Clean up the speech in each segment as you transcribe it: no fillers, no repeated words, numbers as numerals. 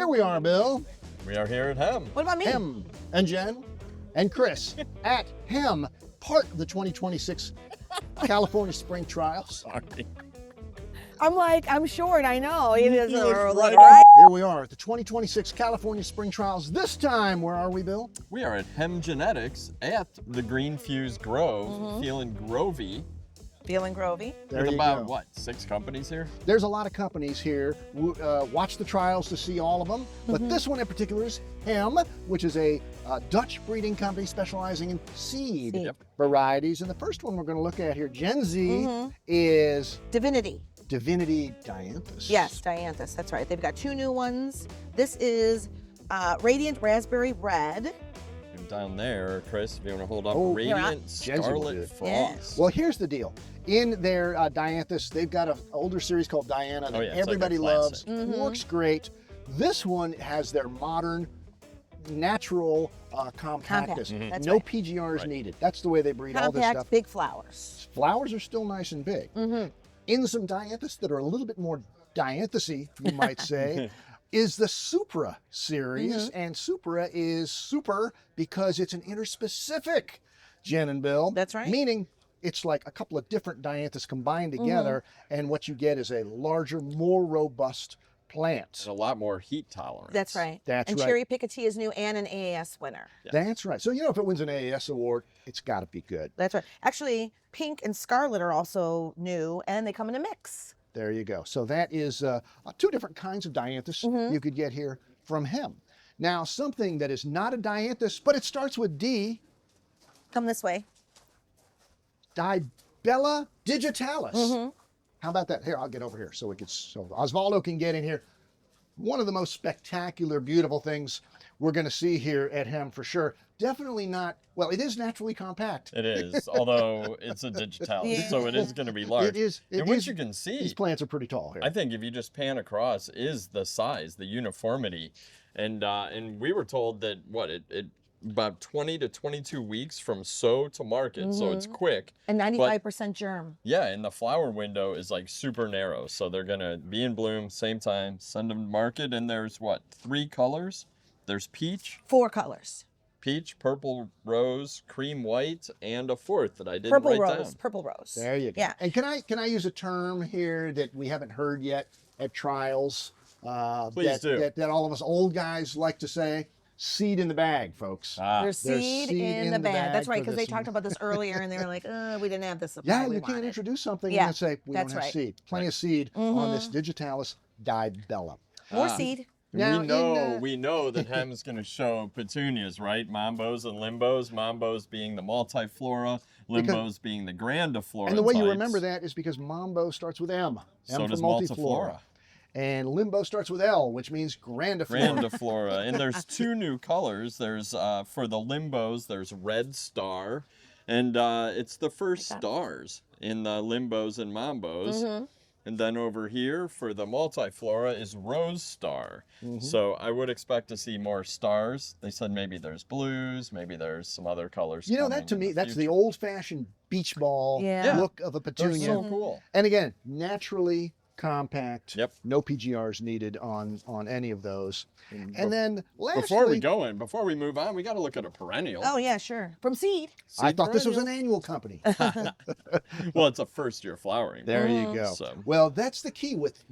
Here we are, Bill. We are here at Hem. What about me? Hem and Jen and Chris at Hem, part of the 2026 California Spring Trials. Sorry. I'm short, I know. It is right. right. Here we are at the 2026 California Spring Trials. This time, where are we, Bill? We are at Hem Genetics at the Green Fuse Grove, feeling grovey. Feeling grovey. There With you about, go. what, 6 companies here? There's a lot of companies here. Watch the trials to see all of them. But this one in particular is Hem, which is a Dutch breeding company specializing in seed Yep. varieties. And the first one we're going to look at here, Gen Z, is Divinity. Divinity Dianthus. Yes, Dianthus. That's right. They've got 2 new ones. This is Radiant Raspberry Red. And down there, Chris, if you want to hold up, Oh, Radiant Gen Z will do Scarlet it. Frost. Well, here's the deal. In their Dianthus, they've got an older series called Diana that Oh, yeah, it's like a everybody loves. classic. Works great. This one has their modern, natural compactus. That's No right. PGRs needed. That's the way they breed all this Compact, stuff. big flowers. Flowers are still nice and big. In some Dianthus that are a little bit more Dianthus-y, you might say, is the Supra series. And Supra is super because it's an interspecific, Jen and Bill. That's right. Meaning it's like a couple of different Dianthus combined together, and what you get is a larger, more robust plant. And a lot more heat tolerance. That's right. That's and right. Cherry Picotee is new and an AAS winner. That's right. So, you know, if it wins an AAS award, it's got to be good. That's right. Actually, Pink and Scarlet are also new, and they come in a mix. There you go. So that is 2 different kinds of Dianthus you could get here from Hem. Now, something that is not a Dianthus, but it starts with D, Come this way. DiBella Digitalis. How about that? Here, I'll get over here so Osvaldo can get in here. One of the most spectacular, beautiful things we're going to see here at Hem for sure. Definitely not, well, it is naturally compact. It is, although it's a Digitalis, so it is going to be large. It is. And what you can see, These plants are pretty tall here. I think if you just pan across, is the size, the uniformity. And we were told that, it about 20 to 22 weeks from sow to market, so it's quick. And 95% germ. Yeah, and the flower window is like super narrow, so they're gonna be in bloom same time, send them to market, and there's 3 colors? There's peach, 4 colors. purple rose, cream white, and a 4th that I didn't Purple write rose. down. Purple rose. There you go. Yeah. And can I use a term here that we haven't heard yet at trials? Please do. That all of us old guys like to say. Seed in the bag, folks. There's seed in the bag. That's right, for because they this. talked about this earlier, and they were like, we didn't have the supply Yeah, we you can't wanted. introduce something Yeah, and say we don't that's have right. seed. Plenty of seed on this Digitalis DiBella. More seed. Now, we know that Hem's going to show petunias, right? Mambos and limbos. Mambos being the multiflora, limbos being the grandiflora. And the way you types. remember that is because Mambo starts with M. So M for does multiflora. multiflora. And Limbo starts with L, which means grandiflora. Grandiflora. And there's 2 new colors. There's, for the limbos, there's Red Star. And it's the first stars in the limbos and mambos. And then over here for the multiflora is Rose Star. So I would expect to see more stars. They said maybe there's blues, maybe there's some other colors. You know, that to me, that's the old-fashioned beach ball look of a petunia. They're so cool. And again, naturally compact. Yep. No PGRs needed on any of those. And then lastly, Before we move on, we got to look at a perennial. Oh, yeah, sure. From seed. I thought this was an annual company. Well, it's a first-year flowering. There you go. So. Well, that's the key with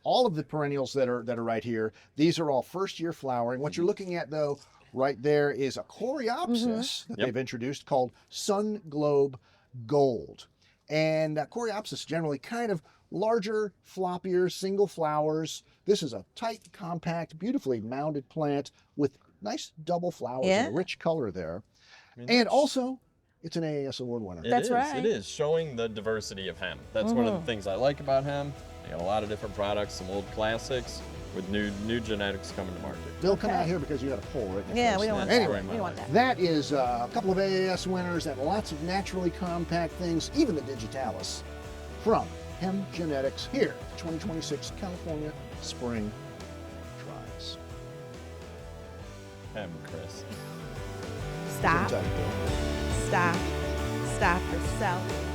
all of the perennials that are right here. These are all first-year flowering. What you're looking at, though, right there is a Coreopsis that they've introduced called Sun Globe Gold. And Coreopsis generally kind of larger, floppier, single flowers. This is a tight, compact, beautifully mounded plant with nice double flowers and a rich color there. And also, it's an AAS award winner. That's right. It is, showing the diversity of Hem. That's one of the things I like about Hem. They got a lot of different products, some old classics with new genetics coming to market. Bill, come out here because you got a pole right in your Yeah, face. we don't want Anyway, that. We don't want that. that is a couple of AAS winners and lots of naturally compact things, even the Digitalis, from Hem Genetics here, 2026 California Spring Trials. Hem, Chris. Stop. Good time, Bill. Stop. Stop yourself.